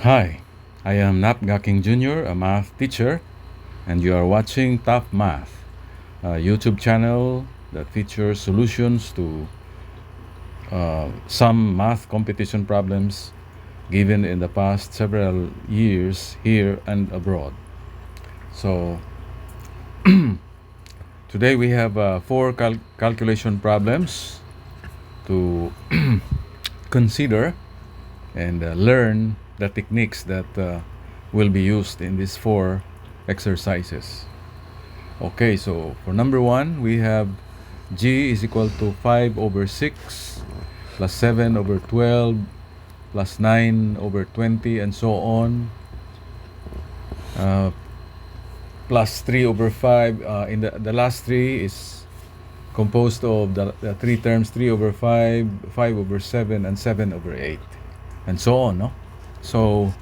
Hi, I am Nap Gaking Jr., a math teacher, and you are watching Top Math, a YouTube channel that features solutions to some math competition problems given in the past several years here and abroad. So, today we have four calculation problems to consider and learn the techniques that will be used in these four exercises. Okay, so for number one, we have g is equal to 5 over 6 plus 7 over 12 plus 9 over 20 and so on, plus 3 over 5. In the last three is composed of the three terms 3 over 5, 5 over 7, and 7 over 8, and so on, no? So,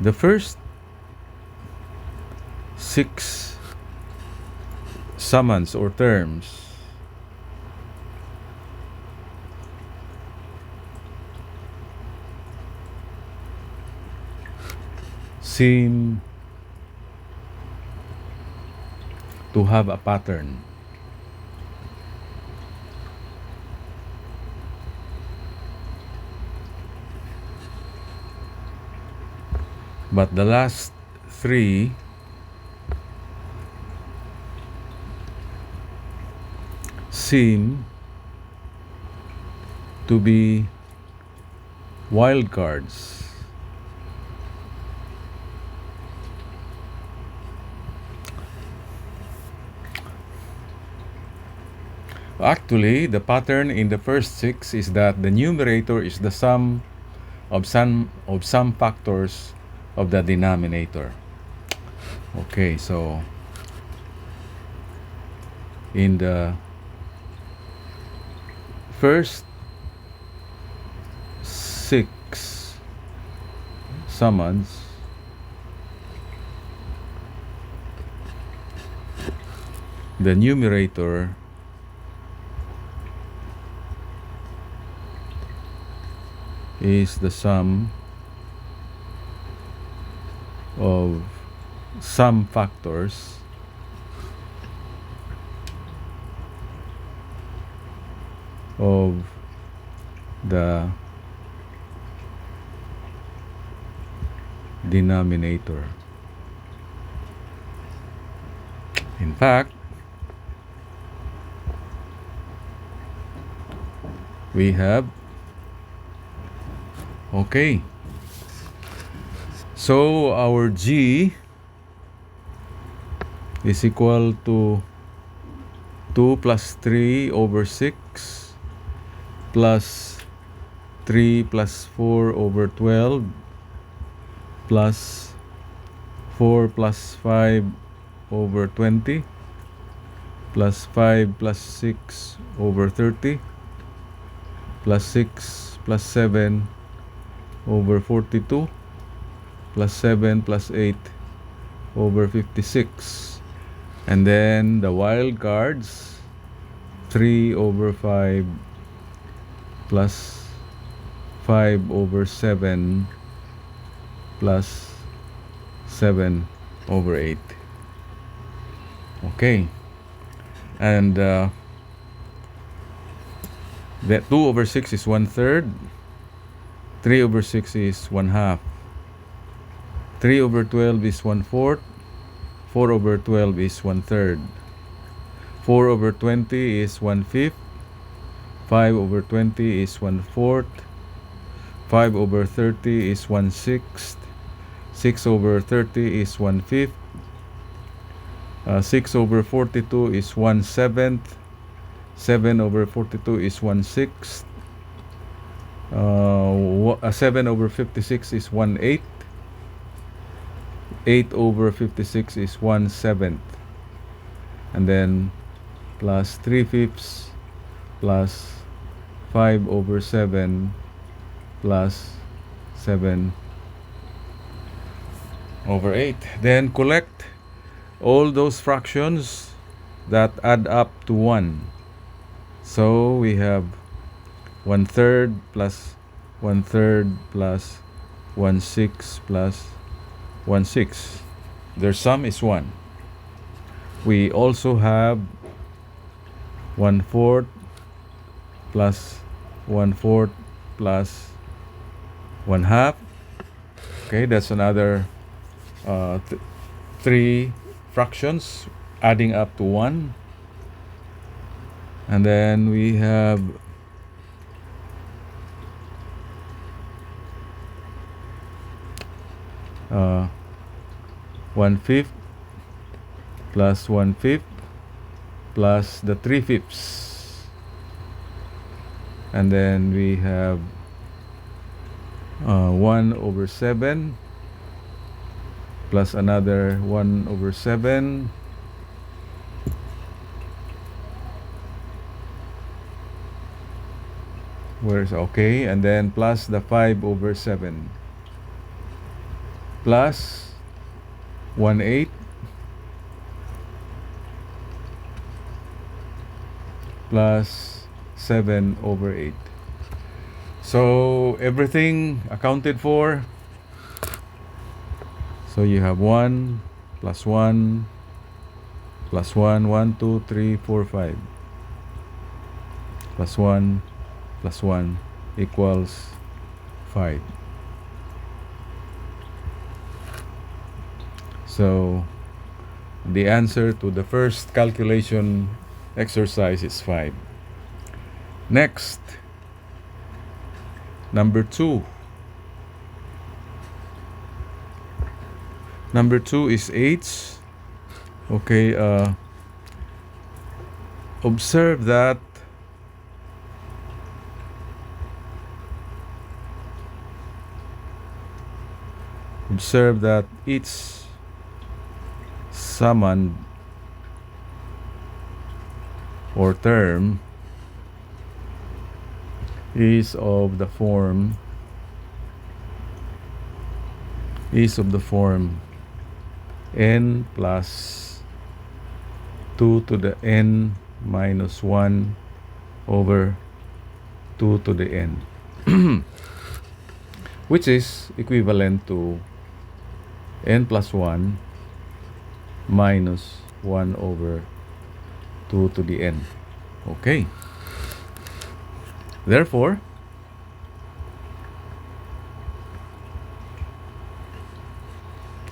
the first 6 summands or terms seem to have a pattern. But the last three seem to be wild cards. Actually, the pattern in the first 6 is that the numerator is the sum of some factors of the denominator. Okay, so in the first 6 summands, the numerator is the sum of some factors of the denominator. In fact, we have, okay, so our g is equal to 2 plus 3 over 6 plus 3 plus 4 over 12 plus 4 plus 5 over 20 plus 5 plus 6 over 30 plus 6 plus 7 over 42 plus 7 plus 8 over 56, and then the wild cards 3 over 5 plus 5 over 7 plus 7 over 8. Okay, and that 2 over 6 is 1/3, 3 over 6 is 1/2, 3 over 12 is 1/4, 4 over 12 is 1/3, 4 over 20 is 1/5, 5 over 20 is 1/4, 5 over 30 is 1/6, 6 over 30 is 1/5, 6 over 42 is 1/7, 7 over 42 is 1/6, 7 over 56 is 1/8, 8 over 56 is 1/7, and then plus 3/5 plus 5 over 7 plus 7 over 8. Then collect all those fractions that add up to 1. So we have 1/3 plus 1/3 plus 1/6 plus 1/6. Their sum is 1. We also have 1/4 plus 1/4 plus 1/2. Okay, that's another 3 fractions adding up to 1. And then we have 1/5 plus 1/5 plus the 3/5. And then we have 1/7 plus another 1/7. Where's okay, and then plus the 5/7 plus 1/8 plus 7/8. So everything accounted for. So you have 1 plus 1 plus 1, 1, 2, 3, 4, 5 plus 1 plus 1 equals 5. So the answer to the first calculation exercise is 5. Next, number 2. Number 2 is 8. Okay, observe that each summand or term is of the form n plus 2 to the n minus 1 over 2 to the n, which is equivalent to n plus 1 minus 1 over 2 to the n. Okay. Therefore,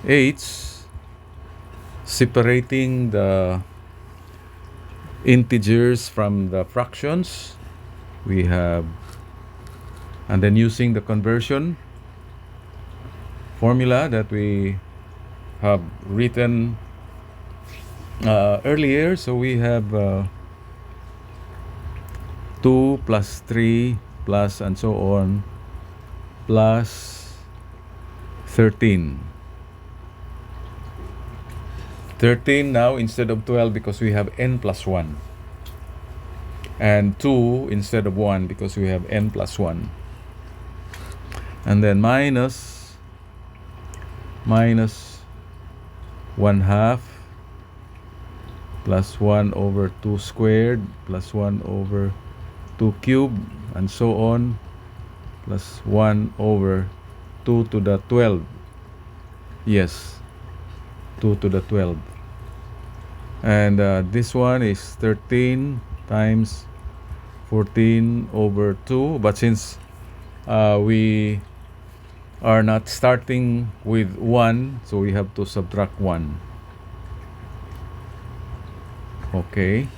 h, separating the integers from the fractions, we have, and then using the conversion formula that we have written earlier. So we have 2 plus 3 plus and so on plus 13. 13 now instead of 12 because we have n plus 1. And 2 instead of 1 because we have n plus 1. And then minus 1/2 plus 1 over 2 squared plus 1 over 2 cubed and so on plus 1 over 2 to the 12. Yes, 2 to the 12. And this one is 13 times 14 over 2. But since we are not starting with 1, so we have to subtract 1. Okay.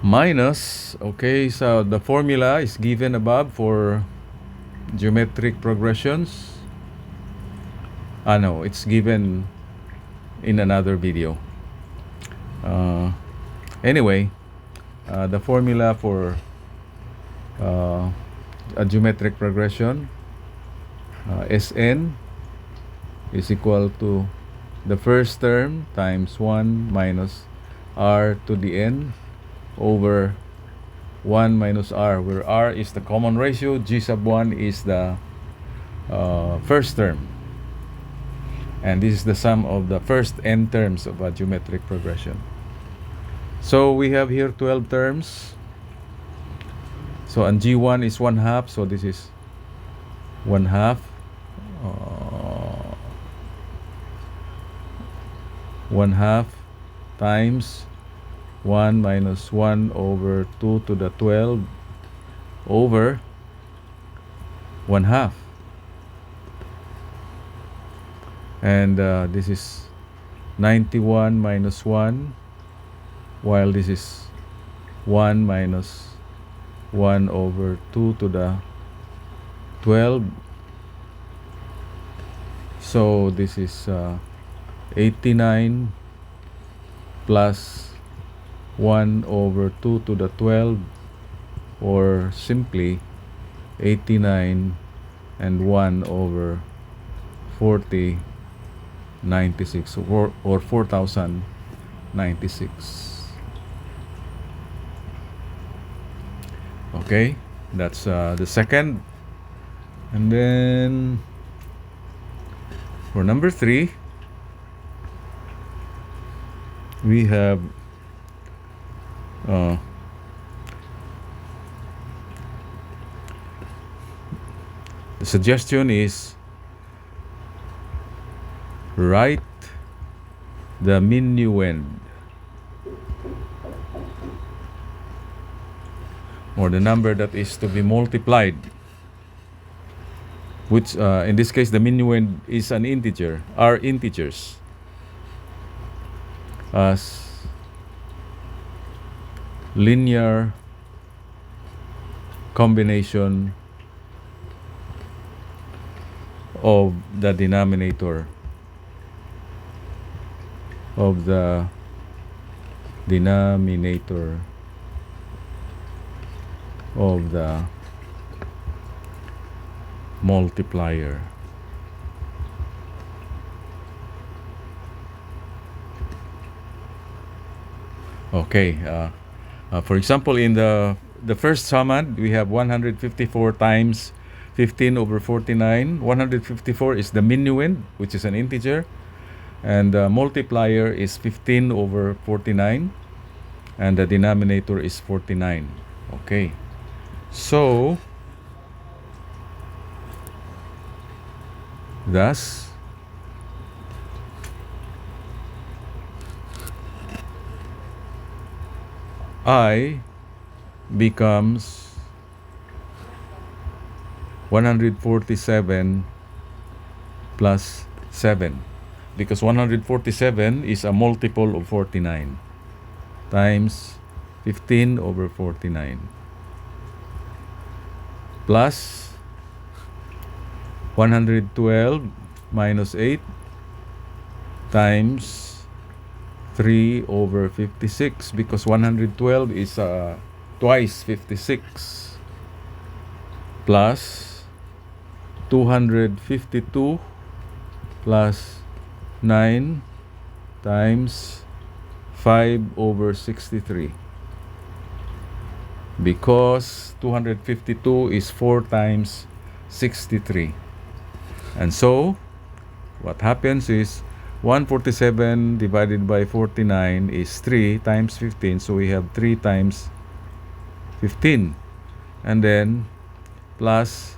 Minus, okay, so the formula is given above for geometric progressions. No, it's given in another video. Anyway, the formula for a geometric progression, Sn is equal to the first term times 1 minus r to the n over 1 minus r, where r is the common ratio, g sub 1 is the first term. And this is the sum of the first n terms of a geometric progression. So we have here 12 terms. So and G1 is 1/2, so this is 1/2. 1/2 times 1 minus 1 over 2 to the 12 over 1/2. And this is 91 minus 1, while this is 1 minus 1 over 2 to the 12. So this is 89 plus 1 over 2 to the 12, or simply 89 and 1 over 40, 96, or 4096. Okay, that's the second. And then for number 3, we have the suggestion is write the minuend, or the number that is to be multiplied, which in this case the minuend is an integer, are integers, as linear combination of the denominator of the multiplier. Okay, for example, in the first summand, we have 154 times 15 over 49. 154 is the minuend, which is an integer, and the multiplier is 15 over 49, and the denominator is 49. Okay, so thus I becomes 147 plus 7, because 147 is a multiple of 49 times 15 over 49 plus 112 minus 8 times 3 over 56, because 112 is twice 56, plus 252 plus 9 times 5 over 63, because 252 is 4 times 63. And so what happens is 147 divided by 49 is 3 times 15, so we have 3 times 15, and then plus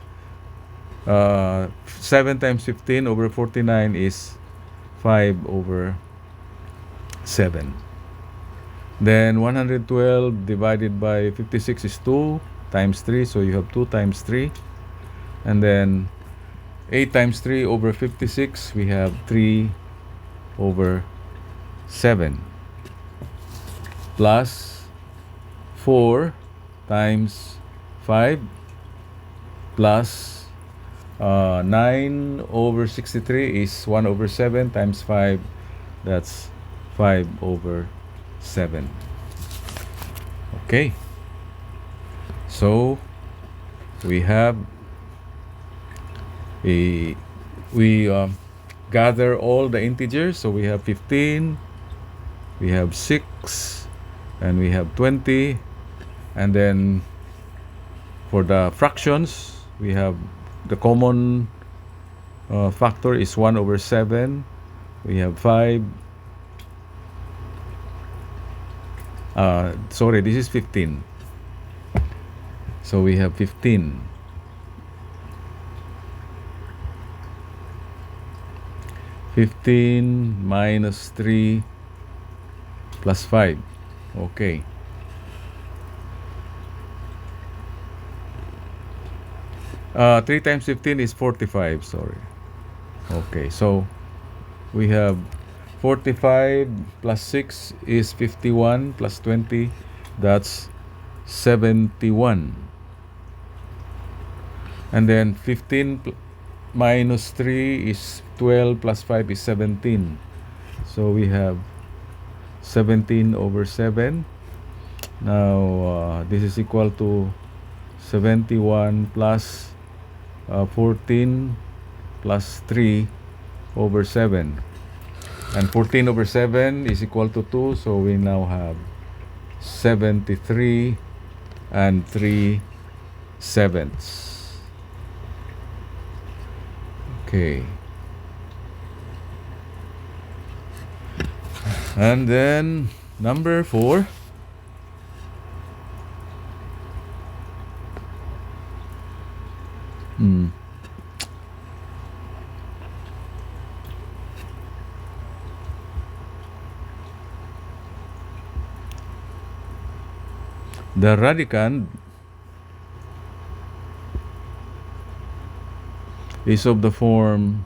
7 times 15 over 49 is 5 over 7. Then 112 divided by 56 is 2 times 3, so you have 2 times 3, and then 8 times 3 over 56, we have 3 over 7, plus 4 times 5, plus 9 over 63 is 1 over 7 times 5, that's 5 over 7. Okay, so we have gather all the integers. So we have 15, we have 6, and we have 20, and then for the fractions we have the common factor is 1 over 7, We have 5. Sorry, this is 15. So we have 15. 15 minus 3 plus 5. Okay. 3 times 15 is 45. Sorry. Okay, so we have 45 plus 6 is 51 plus 20. That's 71. And then 15 minus 3 is 12 plus 5 is 17. So we have 17 over 7. Now this is equal to 71 plus 14 plus 3 over 7. And 14 over 7 is equal to 2. So we now have 73 and 3/7. Okay. And then number 4. The radicand is of the form,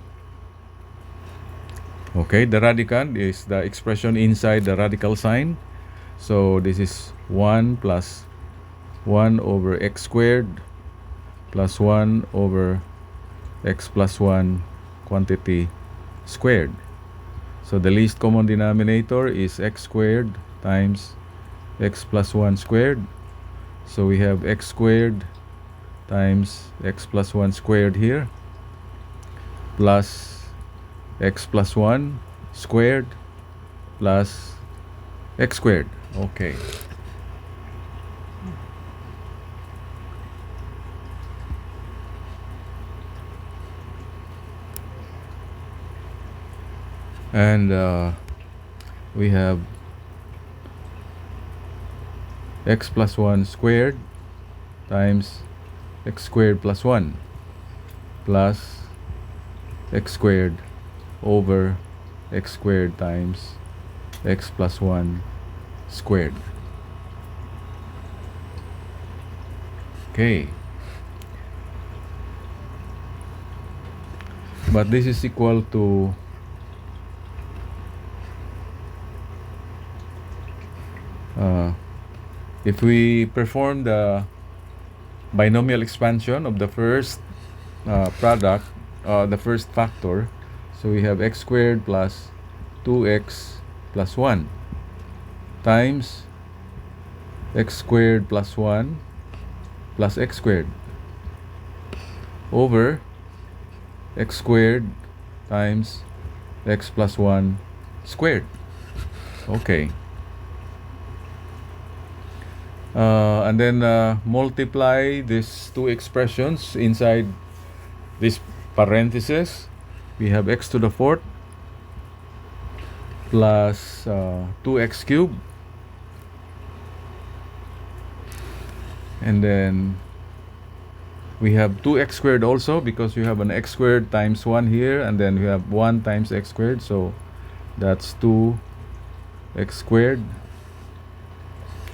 okay, the radicand is the expression inside the radical sign. So this is 1 plus 1 over x squared plus 1 over x plus 1 quantity squared. So the least common denominator is x squared times x plus 1 squared. So we have x squared times x plus 1 squared here, plus x plus 1 squared plus x squared. Okay. And we have x plus 1 squared times x squared plus 1 plus x squared over x squared times x plus 1 squared. Okay. But this is equal to if we perform the binomial expansion of the first product, the first factor, so we have x squared plus 2x plus 1 times x squared plus 1 plus x squared over x squared times x plus 1 squared. Okay. And then multiply these two expressions inside this parenthesis. We have x to the fourth plus 2x cubed, and then we have 2x squared also, because we have an x squared times 1 here, and then we have 1 times x squared, so that's 2x squared,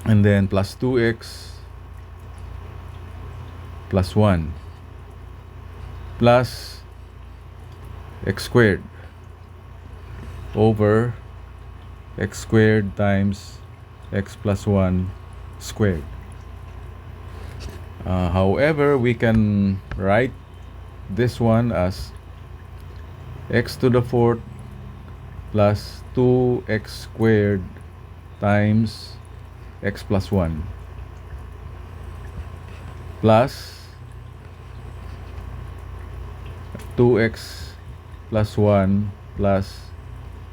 and then plus 2x plus 1 plus x squared over x squared times x plus 1 squared. However, we can write this one as x to the fourth plus 2x squared times x plus 1 plus 2x plus 1 plus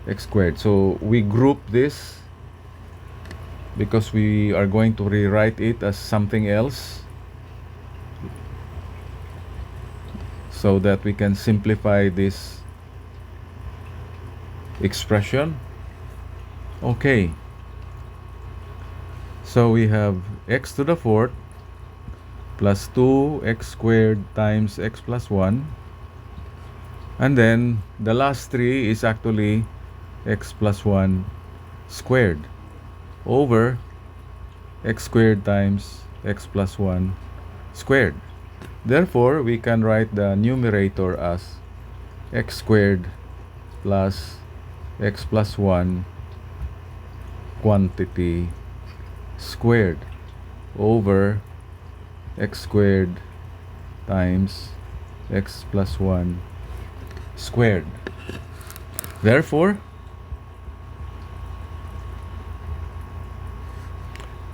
x squared. So we group this because we are going to rewrite it as something else, so that we can simplify this expression. Okay, so we have x to the fourth plus 2x squared times x plus 1, and then the last 3 is actually x plus 1 squared over x squared times x plus 1 squared. Therefore, we can write the numerator as x squared plus x plus 1 quantity squared over x squared times x plus 1 squared. Therefore,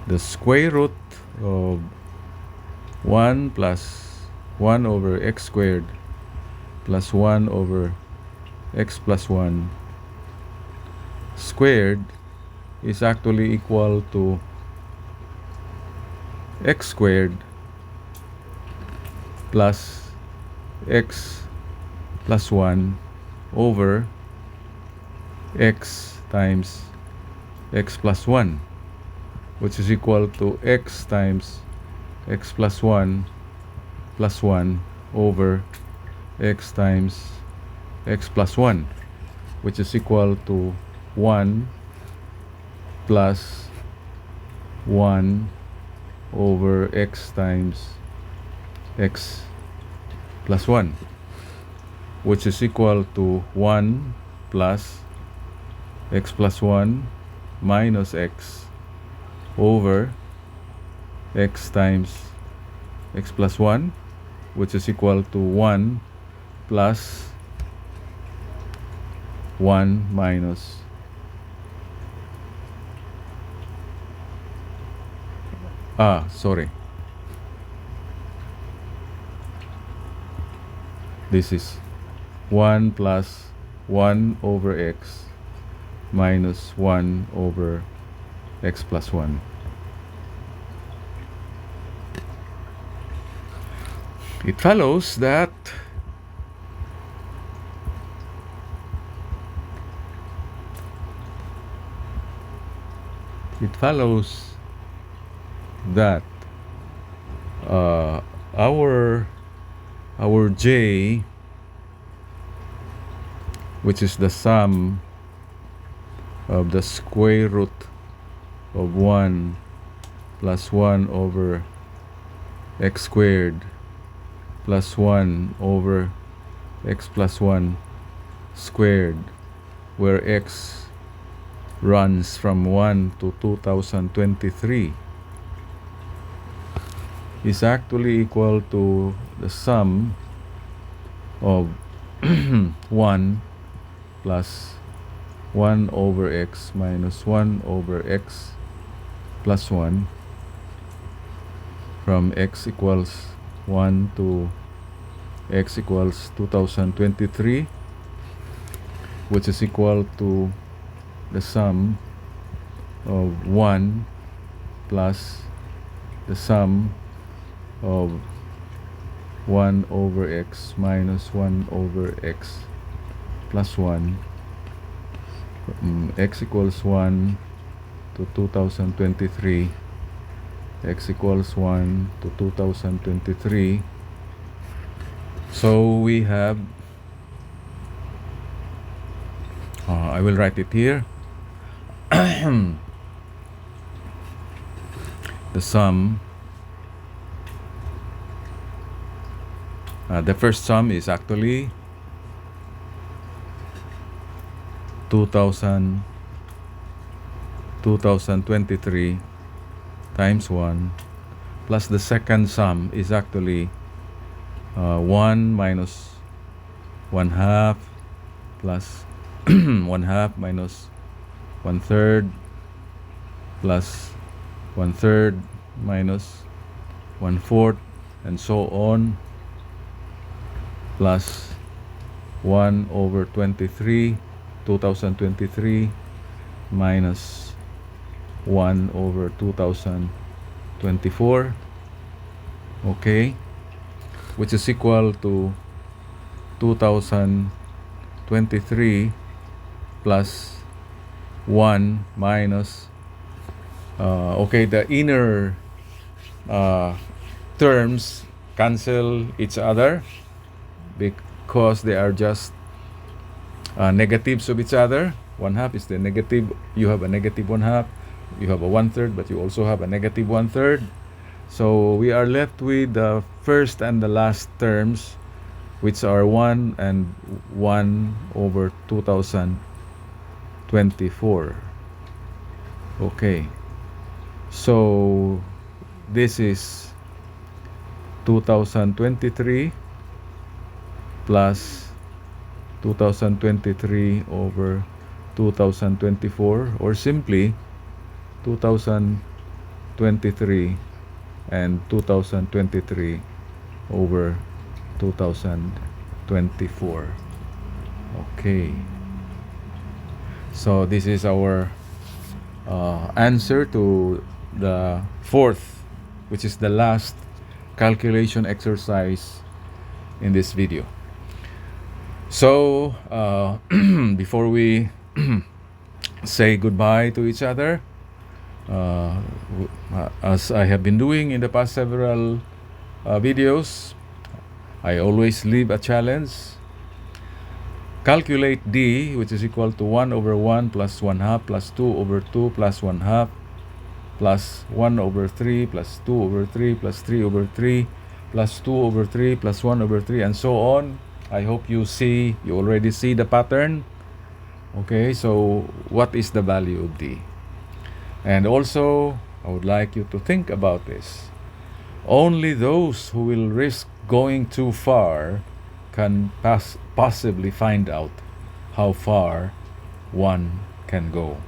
the square root of 1 plus 1 over x squared plus 1 over x plus 1 squared is actually equal to x squared plus x plus 1 over x times x plus 1, which is equal to x times x plus 1 over x times x plus 1, which is equal to 1 plus 1 over x times x plus 1, which is equal to 1 plus x plus 1 minus x over x times x plus 1, which is equal to 1 plus 1 minus this is 1 plus 1 over x minus 1 over x plus 1. It follows that our j, which is the sum of the square root of 1 plus 1 over x squared plus 1 over x plus 1 squared, where x runs from 1 to 2023, is actually equal to the sum of 1 plus 1 over x minus 1 over x plus 1 from x equals 1 to x equals 2023, which is equal to the sum of 1 plus the sum of 1 over x minus 1 over x plus 1 from x equals 1 to 2023, x equals 1 to 2023. So we have I will write it here. The sum, the first sum is actually 2023 times 1, plus the second sum is actually 1 minus 1 half plus 1 half minus 1/3 plus 1/3 minus 1/4 and so on, plus 1 over 2023 minus 1 over 2024, okay, which is equal to 2023 plus 1 minus, okay, the inner terms cancel each other because they are just negatives of each other. 1/2 is the negative. You have a negative 1/2. You have a 1/3, but you also have a negative 1/3. So we are left with the first and the last terms, which are 1 and 1 over 2024. Okay. So this is 2023 plus 2023 over 2024, or simply 2023 and 2023 over 2024. Okay. So this is our answer to the fourth, which is the last calculation exercise in this video. So before we say goodbye to each other, as I have been doing in the past several videos, I always leave a challenge. Calculate D, which is equal to 1 over 1 plus 1/2 plus 2 over 2 plus 1/2 plus 1 over 3 plus 2 over 3 plus 3 over 3 plus 2 over 3 plus 1 over 3, and so on. I hope you already see the pattern. Okay, so what is the value of D? And also, I would like you to think about this. Only those who will risk going too far can possibly find out how far one can go.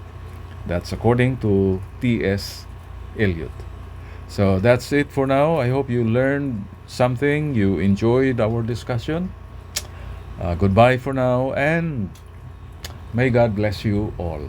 That's according to T.S. Eliot. So that's it for now. I hope you learned something, you enjoyed our discussion. Goodbye for now, and may God bless you all.